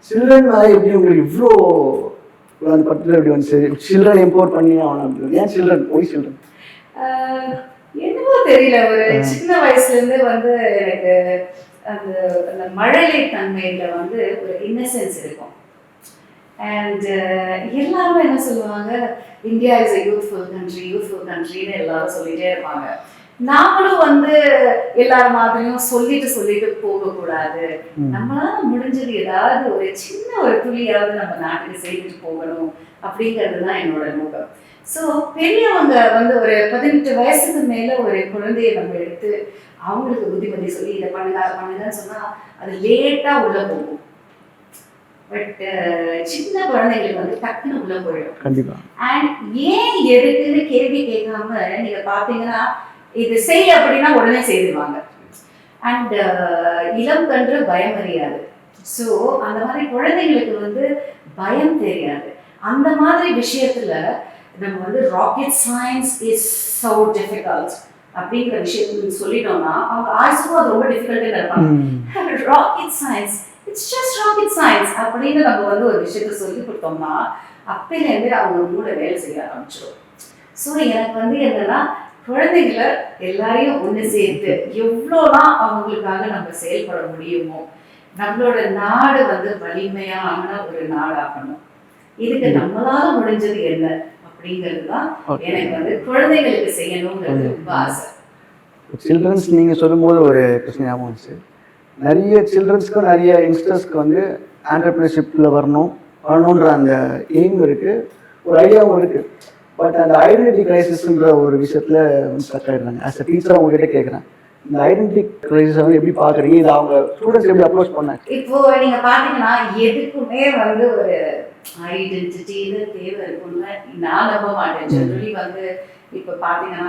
Children எப்படி உங்களுக்கு இவ்வளோ அந்த பர்டிகுலர் எப்படி வந்துச்சு? சில்ட்ரன் எம்பவர் பண்ணி ஆகணும். ஏன் சில்ட்ரன்? Y children? என்னவோ தெரியல, ஒரு சின்ன வயசுலேருந்து வந்து எனக்கு அந்த அந்த மழலை தன்மையில வந்து ஒரு இன்னசென்ஸ் இருக்கும். அண்ட் எல்லாரும் என்ன சொல்லுவாங்க, இந்தியா இஸ் அ யூத்ஃபுல் கண்ட்ரின்னு எல்லாரும் சொல்லிட்டே இருப்பாங்க. நாமளும் வந்து எல்லார் மாதிரியும் சொல்லிட்டு போகக்கூடாது. நம்மளால முடிஞ்சது ஏதாவது ஒரு சின்ன ஒரு துளியாவது நம்ம நாட்டுக்கு செய்துட்டு போகணும் அப்படிங்கிறது தான் என்னோட நோக்கம். ஸோ பெரியவங்க வந்து ஒரு 18 வயசுக்கு மேலே ஒரு குழந்தைய நம்ம எடுத்து அவங்களுக்கு புத்திமதி சொல்லி இதை பண்ணுங்கன்னு சொன்னால் அது லேட்டாக உள்ள போகும். பட் சின்ன குழந்தைங்களுக்கு வந்து டக்குன்னு உள்ள போயிடும். கண்டிப்பா. அண்ட் ஏன் எதுக்குன்னு கேள்வி கேட்காம நீங்க பாத்தீங்கன்னா இது செய் அப்படின்னா உடனே செய்திருவாங்க. அண்ட் இளம் கன்று பயம் அறியாது. ஸோ அந்த மாதிரி குழந்தைங்களுக்கு வந்து பயம் தெரியாது. அந்த மாதிரி விஷயத்துல நம்ம வந்து rocket science is so difficult அப்படிங்கிற விஷயத்துல சொல்லிட்டோம்னா அவங்க ஆல்சோ அது ரொம்ப டிஃபிகல்ட்டா இருப்பாங்க. Rocket science it's just rocket science அப்படின்னு நம்ம வந்து ஒரு விஷயத்த சொல்லி கொடுத்தோம்னா அப்பையிலேருந்து அவங்க மூளை வேலை செய்ய ஆரம்பிச்சிடும். ஸோ எனக்கு வந்து என்னன்னா குழந்தைகளை எல்லாரையும் ஒன்று சேர்த்து எவ்வளோலாம் அவங்களுக்காக நம்ம செயல்பட முடியுமோ நம்மளோட நாடு வந்து வலிமையான ஒரு நாடாகணும். இதுக்கு நம்மளால முடிஞ்சது என்ன அப்படிங்கிறது தான் எனக்கு வந்து குழந்தைகளுக்கு செய்யணுங்கிறது ரொம்ப ஆசை. சில்ட்ரன்ஸ் நீங்கள் சொல்லும்போது ஒரு பிரச்சனை ஞாபகம் வந்துச்சு. நிறைய சில்ட்ரன்ஸ்க்கும் நிறைய யங்ஸ்டர்ஸ்க்கு வந்து ஆண்டர்பிரினர்ஷிப்பில் வரணுன்ற அந்த எய்ம் இருக்குது, ஒரு ஐடியாவும் இருக்குது. பட் அந்த ஐடென்டிட்டி கிரைசிஸ்ன்ற ஒரு விஷயத்தில் வந்து ஸ்டக் ஆகிடுறாங்க. ஆஸ் அ டீச்சர் அவங்ககிட்ட கேட்குறேன், இந்த ஐடென்டிட்டி கிரைசிஸை வந்து எப்படி பார்க்குறீங்க? இதை அவங்க ஸ்டூடெண்ட்ஸ் எப்படி அப்ரோச் பண்ணாங்க? இப்போ நீங்கள் பார்த்தீங்கன்னா எதுக்குமே வந்து ஒரு ஐடென்டிட்டி தேவை இருக்கும்னு நான் நம்ப மாட்டேன். ஜெனரலி வந்து இப்போ பார்த்தீங்கன்னா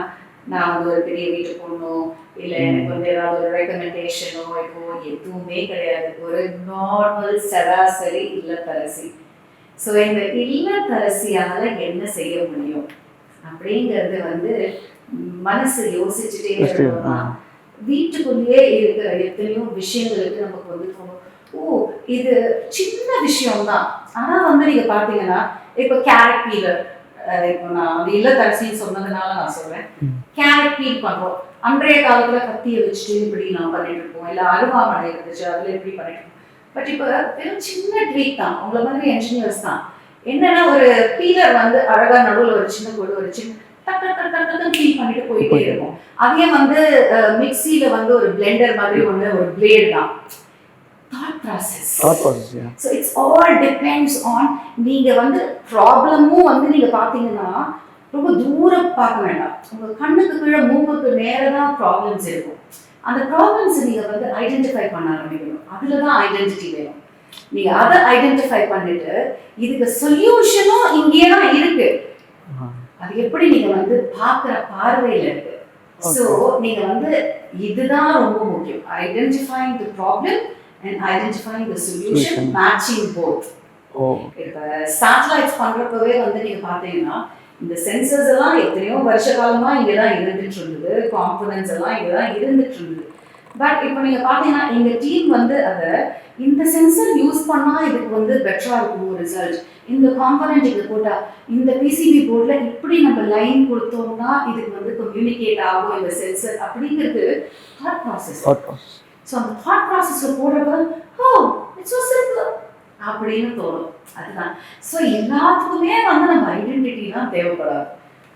நான் வந்து ஒரு பெரிய வீட்டுக்கு போகணும், இல்லை எனக்கு வந்து ஏதாவது ஒரு ரெக்கமெண்டேஷனோ இப்போ எதுவுமே கிடையாது. ஒரு நார்மல் சராசரி இல்லத்தரசி. ஸோ இந்த இல்லத்தரசியால் என்ன செய்ய முடியும் அப்படிங்கிறது வந்து மனசு யோசிச்சுட்டே இருக்கணும்னா வீட்டுக்குள்ளேயே இருக்கிற எத்தனையோ விஷயங்களுக்கு நமக்கு வந்து தோணும், ஓ இது சின்ன விஷயம்தான். ஆனால் வந்து நீங்கள் பார்த்தீங்கன்னா இப்போ கேரட் பீலர், இப்போ நான் அந்த இல்லத்தரசின்னு சொன்னதுனால நான் சொல்றேன், கேரட் பீல் பண்றோம். அன்றைய காலத்துல கத்தியை வச்சுட்டு இப்படி நான் பண்ணிட்டு இருப்போம், இல்லை அருவாமனை இருந்துச்சு அதுல எப்படி பண்ணிட்டு இருப்போம். பட் இப்போ வெறும் சின்ன ட்வீக் தான். உங்களை மாதிரி என்ஜினியர்ஸ் தான் என்னன்னா ஒரு பீலர் வந்து அழகா நடுவில் ஒரு சின்ன கோடு ஒரு சின்ன டக்கு பீல் பண்ணிட்டு போயிட்டே இருக்கும். அதே வந்து மிக்சியில வந்து ஒரு பிளெண்டர் மாதிரி ஒரு பிளேடு தான். Thought process. Yeah. So it's all depends on நீங்க வந்து ப்ராப்ளமும் வந்து நீங்க பாத்தீங்கன்னா ரொம்ப தூரம் பார்க்க வேண்டாம். உங்க கண்ணுக்கு கீழே மூக்குக்கு நேரதான் ப்ராப்ளம்ஸ் இருக்கும். அந்த ப்ராப்ளம்ஸ் நீங்க வந்து ஐடென்டிஃபை பண்ண ஆரம்பிக்கணும். அதுலதான் ஐடென்டிட்டி வேணும். நீங்க அதை ஐடென்டிஃபை பண்ணிட்டு இதுக்கு சொல்யூஷனும் இங்கேயே தான் இருக்கு. அது எப்படி நீங்க வந்து பார்க்குற பார்வையில இருக்கு. ஸோ நீங்க வந்து இதுதான் ரொம்ப முக்கியம். Identifying the problem and identifying the solution, matching both. இப்போ சேட்டலைட்ஸ் பண்றப்பவே வந்து நீங்க பாத்தீங்கன்னா இந்த சென்சர்ஸ் எல்லாம் எத்தனையோ வருஷ காலமா இங்கே தான் இருந்துட்டு இருந்தது, காம்பனன்ட்ஸ் எல்லாம் இங்கே தான் இருந்துட்டு இருந்தது. பட் இப்போ நீங்க பாத்தீங்கன்னா எங்க டீம் வந்து அதை இந்த சென்சர் யூஸ் பண்ணா இதுக்கு வந்து பெட்டரா இருக்கும் ரிசல்ட், இந்த காம்பனன்ட் இது போட்டா இந்த பிசிபி போர்ட்ல இப்படி நம்ம லைன் கொடுத்தோம்னா இதுக்கு வந்து கம்யூனிகேட் ஆகும் இந்த சென்சர் அப்படிங்கிறது தாட் ப்ராசஸ். ஸோ அந்த தாட் ப்ராசஸில் போடுறப்ப ஓ இட்ஸ் ஸோ சிம்பிள் அப்படின்னு தோணும். அதுதான். ஸோ எல்லாத்துக்குமே வந்து நம்ம ஐடென்டிட்டி தான் தேவைப்படாது.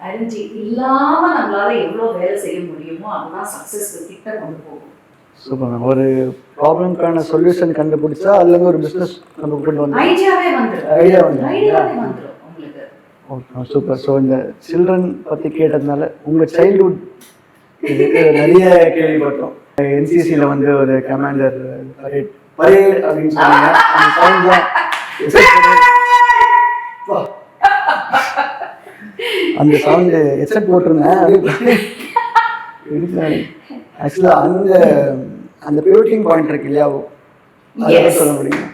ஐடென்டிட்டி இல்லாமல் நம்மளால எவ்வளோ வேலை செய்ய முடியுமோ அதுதான் சக்ஸஸ் கிட்ட கொண்டு போகும். Super ma'am. ஒரு ப்ராப்ளம்க்கான சொல்யூஷன் கண்டுபிடிச்சா அதுலேருந்து ஒரு பிஸ்னஸ் நம்ம கொண்டு வந்து ஐடியாவே வந்துடும் உங்களுக்கு. Okay super. ஸோ இந்த சில்ட்ரன் பற்றி கேட்டதுனால உங்கள் சைல்ட்ஹுட் நிறைய கேள்விப்பட்டோம். என்சிசியில் வந்து ஒரு கமாண்டர் பரேட் அப்படின்னு சொன்னாங்க. அந்த சவுண்ட்லாம் அந்த சவுண்டு ஹெட்செட் போட்டிருந்தேன். ஆக்சுவலாக அந்த பியூட்டிங் பாயிண்ட் இருக்கு இல்லையா, அதை சொல்ல முடியுமா?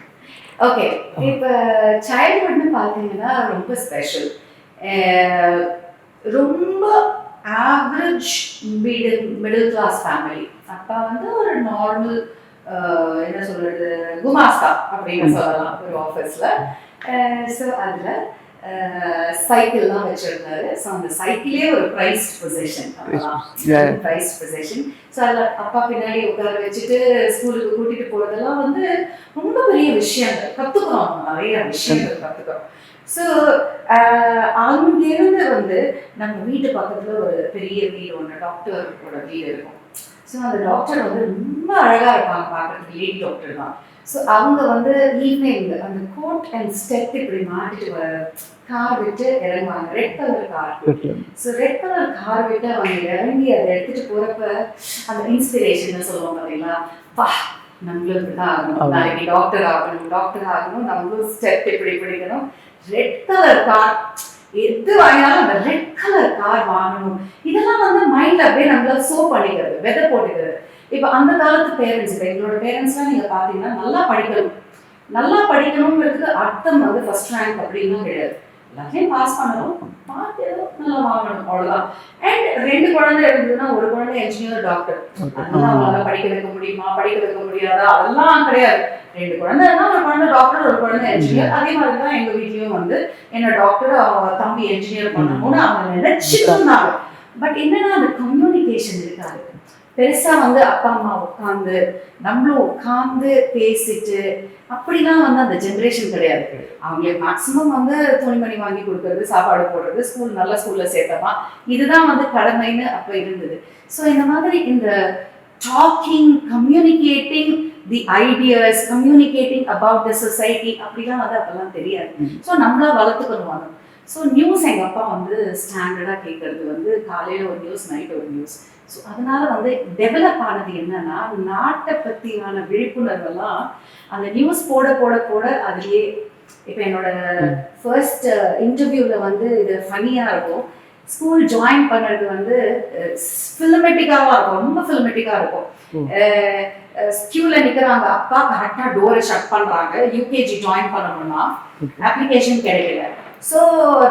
ஓகே. இப்போ சைல்ட்ஹுட்னு பார்த்தீங்கன்னா ரொம்ப ஸ்பெஷல். ரொம்ப ஆவரேஜ் மிடில் கிளாஸ் ஃபேமிலி. அப்பா வந்து ஒரு நார்மல் என்ன சொல்றது குமாஸ்தா அப்படின்னு சொல்லலாம் ஒரு ஆஃபீஸில். ஸோ அதில் சைக்கிள்லாம் வச்சுருந்தாரு. ஸோ அந்த சைக்கிளே ஒரு prized position, prized position. So அதில் அப்பா பின்னாடி உட்கார வச்சுட்டு ஸ்கூலுக்கு கூட்டிகிட்டு போகிறதெல்லாம் வந்து ரொம்ப பெரிய விஷயங்கள் கற்றுக்குறோம், நிறைய விஷயங்கள் கற்றுக்குறோம். ஸோ அங்கேருந்து வந்து நம்ம வீட்டு பக்கத்தில் ஒரு பெரிய வீடு ஒன்று, டாக்டரோட வீடு இருக்கும். ஸோ அந்த டாக்டர் வந்து ரொம்ப அழகாக இருப்பாங்க பார்க்குறதுக்கு, லேடி டாக்டர் தான். ஸோ அவங்க வந்து ஈவினிங் அந்த கோட் அண்ட் ஸ்டெப் இப்படி மாட்டிட்டு கார் விட்டு இறங்குவாங்க, red colour car. So red colour car விட்டு அவங்க இறங்கி அதை எடுத்துகிட்டு போகிறப்ப அந்த இன்ஸ்பிரேஷன் சொல்லுவாங்க பார்த்தீங்களா, பா நம்மளுக்கு தான் ஆகணும், நாளைக்கு டாக்டர் ஆகணும், டாக்டர் ஆகணும், நம்மளும் ஸ்டெப் இப்படி பிடிக்கணும், ரெட் கலர் கார் எது வாங்கினாலும் அந்த ரெட் கலர் கார் வாங்கணும். இதெல்லாம் வந்து மைண்ட்ல அப்படியே நம்மளால சோ பண்ணிக்கிறது, விதை போட்டுக்கிறது. இப்போ அந்த காலத்து பேரண்ட்ஸ், இப்போ எங்களோட பேரண்ட்ஸ்லாம் நீங்க பாத்தீங்கன்னா நல்லா படிக்கணும், நல்லா படிக்கணுங்கிறதுக்கு அர்த்தம் வந்து ஃபர்ஸ்ட் ரேங்க் அப்படின்லாம் கிடையாது. எல்லாத்தையும் பாஸ் பண்ணணும், பார்த்து ஏதோ நல்லா வாங்கணும், அவ்வளவுதான். அண்ட் 2 குழந்தை இருந்ததுன்னா ஒரு குழந்தை என்ஜினியர், டாக்டர், அதெல்லாம் அவங்களால படிக்க வைக்க முடியுமா, படிக்க வைக்க முடியாதா, அதெல்லாம் கிடையாது. 2 குழந்தைன்னா ஒரு குழந்தை டாக்டர், ஒரு குழந்தை என்ஜினியர். அதே மாதிரி தான் எங்க வீட்லயும் வந்து என்ன டாக்டர், தம்பி என்ஜினியர் பண்ணணும்னு அவங்க நினைச்சிட்டு இருந்தாங்க. பட் என்னன்னா அந்த கம்யூனிகேஷன் இருக்காது. பெருசா வந்து அப்பா அம்மா உட்காந்து நம்மளும் உட்காந்து பேசிட்டு அப்படிலாம் வந்து அந்த ஜென்ரேஷன் கிடையாது. அவங்களுக்கு மேக்சிமம் வந்து துணிமணி வாங்கி கொடுக்கறது, சாப்பாடு போடுறது, ஸ்கூல் நல்ல ஸ்கூல்ல சேர்த்தமா, இதுதான் வந்து கடமைன்னு அப்ப இருந்தது. ஸோ இந்த மாதிரி இந்த talking, communicating the ideas, communicating about the society அப்படிலாம் வந்து அப்பெல்லாம் தெரியாது. ஸோ நம்மளா வளர்த்துக்கணும் அது. ஸோ நியூஸ் எங்கள் அப்பா வந்து ஸ்டாண்டர்டாக கேட்கறது வந்து காலையில் ஒரு நியூஸ், நைட் ஒரு நியூஸ். ஸோ அதனால வந்து டெவலப் ஆனது என்னன்னா, நாட்டை பற்றியான விழிப்புணர்வெல்லாம் அந்த நியூஸ் போட போட போட அதுலேயே. இப்போ என்னோட ஃபர்ஸ்ட் இன்டர்வியூவில் வந்து இது ஃபன்னியாக இருக்கும். ஸ்கூல் ஜாயின் பண்ணுறது வந்து ஃபிலிமெட்டிக்காவாக இருக்கும், ரொம்ப ஃபிலிமெட்டிக்காக இருக்கும். ஸ்கியூவில் நிற்கிறாங்க, அப்பா கரெக்டாக டோரை ஷட் பண்ணுறாங்க, யூகேஜி ஜாயின் பண்ணணும்னா அப்ளிகேஷன் கிடைக்கல. ஸோ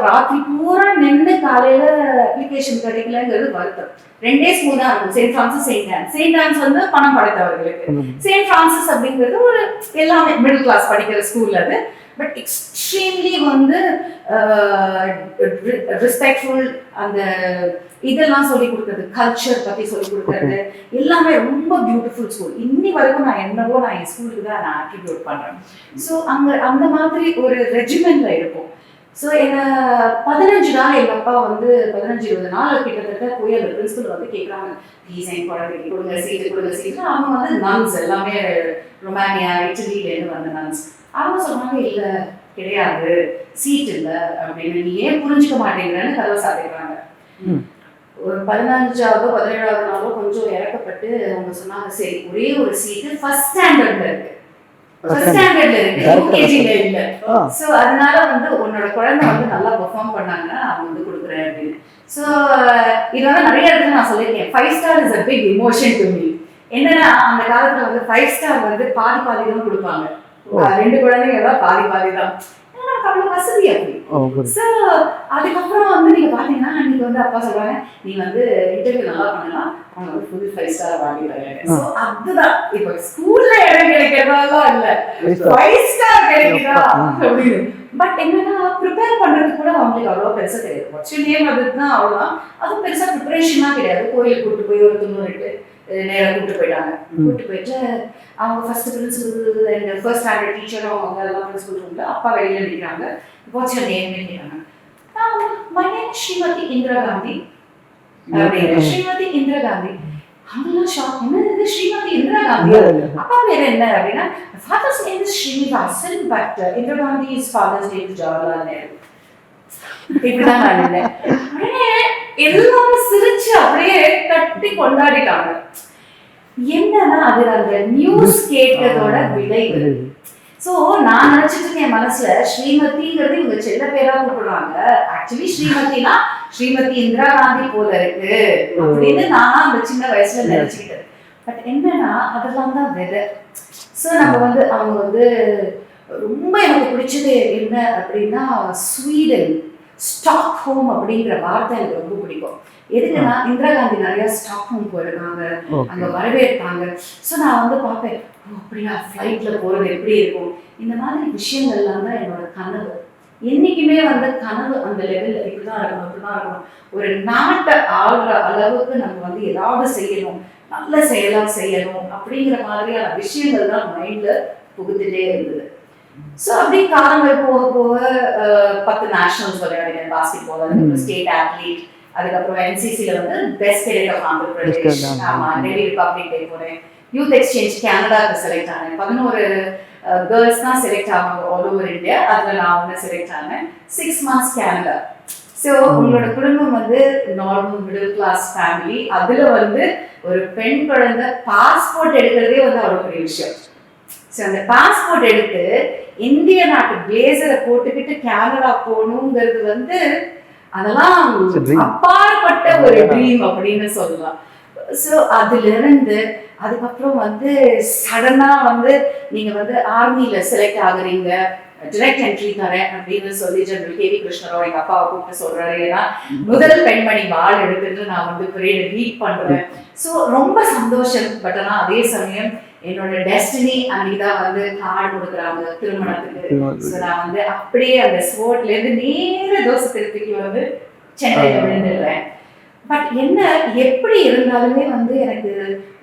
ராத்திரி பூரா நின்று காலையில் அப்ளிகேஷன் கிடைக்கலங்கிறது வருத்தம். 2 days தான் இருக்கும். செயின்ட் ஃப்ரான்சிஸ், செயின்ட் ஆன்ஸ் வந்து பணம் படைத்தவர்களுக்கு. செயின்ட் ஃப்ரான்சிஸ் அப்படிங்கிறது ஒரு எல்லாமே மிடில் கிளாஸ் படிக்கிற ஸ்கூல் அது. பட் எக்ஸ்ட்ரீம்லி வந்து ரெஸ்பெக்ட்ஃபுல், அந்த இதெல்லாம் சொல்லி கொடுக்குறது, கல்ச்சர் பற்றி சொல்லி கொடுக்குறது எல்லாமே ரொம்ப பியூட்டிஃபுல் ஸ்கூல். இன்னி வரைக்கும் நான் என் ஸ்கூலுக்கு தான் நான் அட்ரிபியூட் பண்ணுறேன். ஸோ அங்கே அந்த மாதிரி ஒரு ரெஜிமெண்ட்ல இருப்போம். ஸோ என்ன 15 நாள் எங்கள் அப்பா வந்து 15-20 நாள் கிட்டத்தட்ட போய் அந்த பிரின்சிபல் வந்து கேட்குறாங்க, ப்ளீஸ் என் குழந்தைக்கு கொடுங்க சீட்டு, கொடுங்க சீட்டு. அவங்க வந்து நன்ஸ், எல்லாமே ரொமானியா, இட்டலியிலேருந்து வந்த நன்ஸ். அவங்க சொன்னாங்க, இல்லை கிடையாது, சீட் இல்லை அப்படின்னு. நீ ஏன் புரிஞ்சுக்க மாட்டேங்கிறன்னு கதவை சாத்திடுறாங்க. ஒரு 15ஆவதோ 17ஆவது நாளோ கொஞ்சம் இறக்கப்பட்டு அவங்க சொன்னாங்க, சரி ஒரே ஒரு சீட்டு ஃபர்ஸ்ட் ஸ்டாண்டர்ட்ல இருக்கு, ஃபர்ஸ்ட் ஸ்டாண்டர்ட்ல இருக்கு, யூகேஜில இல்ல. சோ அதனால வந்து உன்னோட குழந்தை வந்து நல்லா பெர்ஃபார்ம் பண்ணாங்கன்னா நான் வந்து கொடுக்குறேன் அப்படின்னு. சோ இது வந்து நிறைய இடத்துல நான் சொல்லியிருக்கேன், 5 star is a big emotion to me. என்னன்னா அந்த காலத்துல வந்து 5 star வந்து பாதி பாதி தான் கொடுப்பாங்க. 2 குழந்தைங்க தான் பாதி தான். அவ்வளவு வசதி அப்படி. சோ அதுக்கப்புறம் வந்து நீங்க பாத்தீங்கன்னா அன்னைக்கு வந்து அப்பா சொல்றாங்க, நீ வந்து இன்டர்வியூ நல்லா பண்ணலாம், அவங்க வந்து ஃபுல் 5 star வாங்கிடுறாங்க. சோ அதுதான் இப்ப ஸ்கூல்ல இடம் கிடைக்கிறதா இல்ல 5 star கிடைக்குதா அப்படின்னு. பட் என்னன்னா ப்ரிப்பேர் பண்றது கூட அவங்களுக்கு அவ்வளோ பெருசா கிடையாது. வச்சுனே அதுதான் அவ்வளோதான். அதுவும் பெருசா ப்ரிப்பரேஷனா கிடையாது. கோயிலுக்கு கூட்டு போய் ஒரு துண்ணூறு நேரம் கூப்பிட்டு போயிட்டாங்க. கூப்பிட்டு போயிட்டு அவங்க first principal and first standard டீச்சரும் அவங்க எல்லாம் பிரின்சிபல் ரூம்ல, அப்பா வெளியில நிற்கிறாங்க. வாட்ஸ் யுவர் நேம் கேட்டாங்க. மை நேம் ஸ்ரீமதி இந்திரா காந்தி அப்படின்னு. ஸ்ரீமதி இந்திரா காந்தி. அவங்களாம் ஷாக், என்ன ஸ்ரீமதி இந்திரா காந்தி, அப்பா பேர் என்ன அப்படின்னா, father's name is Srinivasan but Indira Gandhi is father's name Jawaharlal Nehru. இப்படிதான் நான் இருந்தேன். எல்லாரும் சிரிச்சு அப்படியே கட்டி கொண்டாடிட்டாங்க. என்னன்னா அது அந்த நியூஸ் கேட்டதோட விளைவு. சோ நான் நினைச்சிட்டு இருக்கேன் மனசுல, ஸ்ரீமதிங்கிறது இவங்க செல்ல பேரா கூப்பிடுறாங்க, ஆக்சுவலி ஸ்ரீமதினா ஸ்ரீமதி இந்திரா காந்தி போல இருக்கு அப்படின்னு நான் அந்த சின்ன வயசுல நினைச்சுக்கிட்டேன். பட் என்னன்னா அதெல்லாம் தான் வெதர். ஸோ நம்ம வந்து அவங்க வந்து ரொம்ப எனக்கு பிடிச்சது என்ன அப்படின்னா, ஸ்வீடன், ஸ்டாக்ஹோம் அப்படிங்கிற வார்த்தை எனக்கு ரொம்ப பிடிக்கும். எதுக்குன்னா இந்திரா காந்தி நிறைய ஸ்டாக் ரூம் போயிருக்காங்க, அங்க வரவேற்பாங்க. ஸோ நான் வந்து பார்ப்பேன், அப்படியா ஃப்ளைட்ல போறது எப்படி இருக்கும், இந்த மாதிரி விஷயங்கள்லாம் தான் என்னோட கனவு. என்னைக்குமே வந்து கனவு அந்த லெவல்ல இப்படிதான் இருக்கணும், இப்படிதான் இருக்கணும், ஒரு நாட்டை ஆள்ற அளவுக்கு நம்ம வந்து ஏதாவது செய்யணும், நல்ல செயலா செய்யணும் அப்படிங்கிற மாதிரியான விஷயங்கள் தான் மைண்ட்ல புகுத்துட்டே இருந்தது. ஸோ அப்படியே காலங்கள் போக போக 10 நேஷனல்ஸ் விளையாடினேன் பாஸ்கெட் பால், அதுக்கப்புறம் ஸ்டேட் அத்லீட், அதுக்கப்புறம் என்சிசியில் வந்து best cadet of Andhra Pradesh, ஆமாம் டெல்லி ரிபப்ளிக் டே போனேன், யூத் எக்ஸ்சேஞ்ச் கனடாவுக்கு செலக்ட் ஆனேன். 11 கேர்ள்ஸ் தான் செலக்ட் ஆவாங்க ஆல் ஓவர் இந்தியா, அதில் நான் ஒன்று செலக்ட் ஆனேன். 6 months கனடா. ஸோ உங்களோட குடும்பம் வந்து நார்மல் மிடில் கிளாஸ் ஃபேமிலி, அதில் வந்து ஒரு பெண் குழந்தை பாஸ்போர்ட் எடுக்கிறதே வந்து அவ்வளோ பெரிய விஷயம். ஸோ அந்த பாஸ்போர்ட் எடுத்து இந்திய நாட்டு பிளேசரை போட்டுக்கிட்டு கனடா போகணுங்கிறது வந்து அதெல்லாம் அப்பாற்பட்ட ஒரு ட்ரீம் அப்படின்னு சொல்லலாம். ஸோ அதிலிருந்து அதுக்கப்புறம் வந்து சடனா வந்து நீங்க வந்து ஆர்மியில செலக்ட் ஆகுறீங்க, டிரெக்ட் என்ட்ரி தரேன் அப்படின்னு சொல்லி ஜெனரல் கேவி கிருஷ்ணராவ் எங்க அப்பாவை கூப்பிட்டு சொல்றாரு. ஏன்னா முதல் பெண்மணி வாள் எடுத்துட்டு நான் வந்து பரேட் லீட் பண்றேன். ஸோ ரொம்ப சந்தோஷம். பட் ஆனால் அதே சமயம் என்னோட டெஸ்டினி அன்னைக்குதான் வந்து கார்டு கொடுக்குறாங்க திருமணத்துக்கு. ஸோ நான் வந்து அப்படியே அந்த ஸ்போர்ட்ல இருந்து நேர தோசை திருப்பிக்கு வந்து சென்னையில விழுந்துடுறேன். பட் என்ன எப்படி இருந்தாலுமே வந்து எனக்கு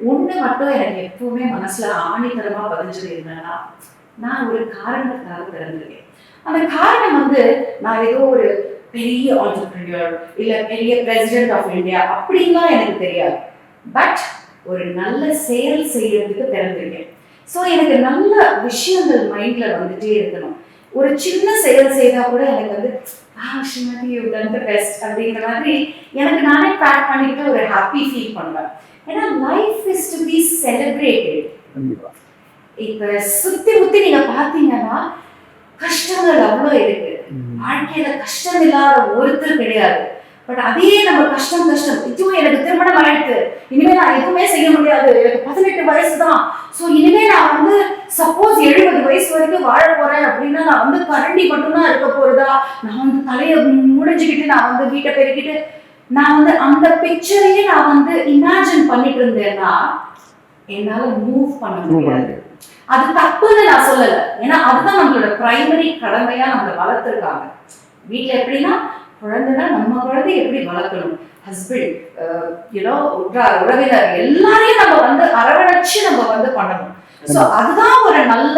ஒண்ணு மட்டும் எனக்கு எப்பவுமே மனசுல ஆணித்தரமா பதிஞ்சது என்னன்னா, நான் ஒரு காரணத்துக்காக பிறந்திருக்கேன். அந்த காரணம் வந்து நான் ஏதோ ஒரு பெரிய ஆண்டர்பிரினியர் இல்ல பெரிய பிரசிடென்ட் ஆஃப் இந்தியா அப்படின்லாம் எனக்கு தெரியாது. பட் ஒரு நல்ல செயல் செய்யறதுக்கு பிறந்திருக்கேன். ஸோ எனக்கு நல்ல விஷயங்கள் மைண்ட்ல வந்துட்டே இருக்கணும். ஒரு சின்ன செயல் செய்தா கூட எனக்கு வந்து Srimathi you done the best அப்படிங்கிற மாதிரி எனக்கு நானே பேக் பண்ணிட்டு ஒரு ஹாப்பி ஃபீல் பண்ணுவேன். ஏன்னா life is to be celebrated. இப்ப சுத்தி முத்தி நீங்க பாத்தீங்கன்னா கஷ்டங்கள் அவ்வளோ இருக்கு. வாழ்க்கையில கஷ்டம் இல்லாத ஒருத்தர் கிடையாது. பட் அதே நம்ம கஷ்டம் இதுவும் எனக்கு திருமணம் ஆயிடுச்சு, இனிமே நான் எதுவுமே செய்ய முடியாது, எனக்கு 18 வயசு தான், ஸோ இனிமே நான் வந்து சப்போஸ் 70 வயசு வரைக்கும் வாழ போறேன் அப்படின்னா நான் வந்து கரண்டி மட்டும்தான் இருக்க போறதா, நான் வந்து தலையை முடிஞ்சுக்கிட்டு நான் வந்து வீட்டை பெருக்கிட்டு நான் வந்து அந்த பிக்சரையே நான் வந்து இமேஜின் பண்ணிட்டு இருந்தேன்னா என்னால மூவ் பண்ண முடியாது. அது தப்புன்னு நான் சொல்லல, ஏன்னா அதுதான் நம்மளோட பிரைமரி கடமையா நம்மளை வளர்த்துருக்காங்க. வீட்டுல எப்படின்னா குழந்தைனா நம்ம குழந்தை எப்படி வளர்க்கணும், ஹஸ்பண்ட் உறவினர் எல்லாரையும் நம்ம வந்து அரவணைச்சு நம்ம வந்து பண்ணணும். சோ அதுதான் ஒரு நல்ல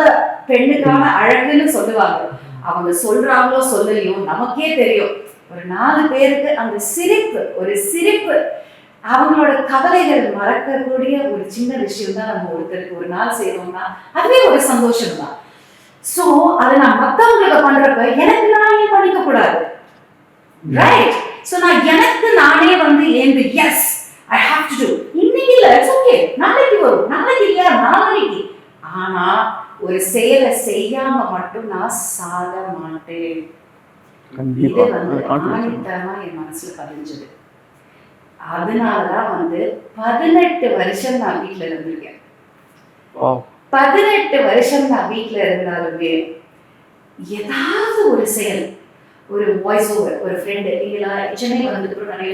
பெண்ணுக்கான அழகுன்னு சொல்லுவாங்க. அவங்க சொல்றாங்களோ சொல்லலையோ நமக்கே தெரியும். ஒரு 4 பேருக்கு அந்த ஒரு சிரிப்பு அவங்களோட கவலைகள் மறக்கக்கூடிய ஒரு சின்ன விஷயம் தான் நம்ம ஒருத்தருக்கு ஒரு நாள் செய்யறோம்னா அதுவே ஒரு சந்தோஷம் தான். சோ அதை நான் மத்தவங்களுக்கு பண்றப்ப எனக்கு நானே பண்ணிக்க கூடாது, ரைட்? சோ நான் எனக்கு நானே வந்து and as I have to do, இன்னைக்கு இல்ல இட்ஸ் ஓகே, நாளைக்கு வரும், நாளைக்கு இல்ல நாளைக்கு, ஆனா ஒரு செயலை செய்யாம மட்டும் நான் சாக மாட்டேன். இது வந்து ஆணித்தரமா என் மனசுல பதிஞ்சது. அதனாலதான் வந்து 18 வருஷம் நான் வீட்டுல இருந்திருக்கேன். 18 வருஷம் நான் வீட்டுல இருந்தாலுமே ஏதாவது ஒரு செயல், ஒரு வாய்ஸ் ஓவர், ஒரு ஃப்ரெண்டு இல்லைங்களா, சென்னையில் வந்துட்டு நிறைய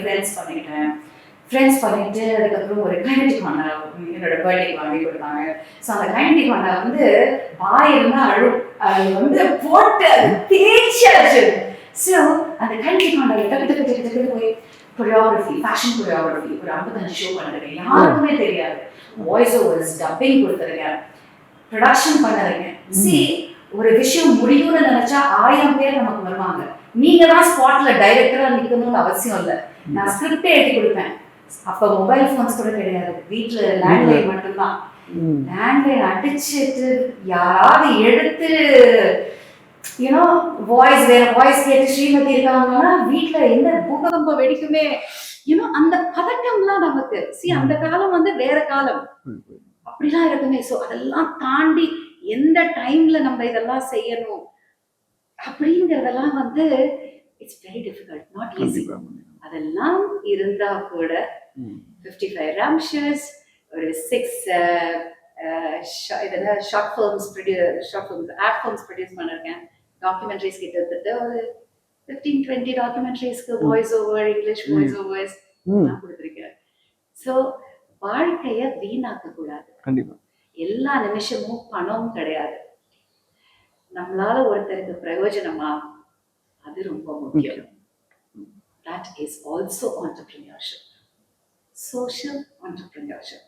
ஃப்ரெண்ட்ஸ் பண்ணிட்டு அதுக்கப்புறம் ஒரு கைனடிக் ஹாண்டா என்னோட பர்த்டேக்கு வாங்கி கொடுத்தாங்க. ஸோ அந்த கைனடிக் ஹாண்டா வந்து வாயிருந்தா அழும், அது வந்து போட்டு தேய்ச்சாச்சு. ஸோ அந்த கைனடிக் ஹாண்டா கிட்ட போய் கொரியோகிராஃபி, ஃபேஷன் கொரியோகிராஃபி ஒரு 55 ஷோ பண்ணிருக்கேன், யாருக்குமே தெரியாது. வாய்ஸ் ஓவர்ஸ், டப்பிங் கொடுத்துருக்கேன், ப்ரொடக்ஷன் பண்ணிருக்கேன். ஒரு விஷயம் முடியும்னு நினைச்சா 1000 பேர் நமக்கு வருவாங்க. நீங்க தான் ஸ்பாட்ல டைரக்டரா நிக்கணும்னு அவசியம் இல்லை. நான் ஸ்கிரிப்டே எழுதி கொடுப்பேன். அப்ப மொபைல் போன்ஸ் கூட கிடையாது, வீட்டுல லேண்ட்லைன் மட்டும்தான். லேண்ட்லைன் அடிச்சுட்டு யாராவது எடுத்து வாய்ஸ் வேற வாய்ஸ் கேட்டு ஸ்ரீமதி இருக்காங்கன்னா வீட்டுல என்ன பூகம்பம் வெடிக்குமே, அந்த பதட்டம்லாம் நமக்கு அந்த காலம் வந்து வேற காலம், அப்படிலாம் இருக்குமே. ஸோ அதெல்லாம் தாண்டி எந்த டைம்ல நம்ம இதெல்லாம் செய்யணும் அப்படிங்கிறதெல்லாம் வந்து it's very difficult, not easy. அதெல்லாம் இருந்தா கூட 55 ராம்ஷர்ஸ், ஒரு 6 short films ad films produce பண்ணிருக்கேன். டாக்குமெண்ட்ரிஸ் கிட்டத்தட்ட ஒரு 15-20 டாக்குமெண்ட்ரிஸ்க்கு voice over, English voice overs, எல்லாம் கொடுத்துருக்காரு. ஸோ வாழ்க்கைய வீணாக்க கூடாது. கண்டிப்பா. எல்லா நிமிஷமும் பணம் கிடையாது. நம்மளால ஒருத்தருக்கு பிரயோஜனமா, அது ரொம்ப முக்கியம். That is also entrepreneurship. Social entrepreneurship.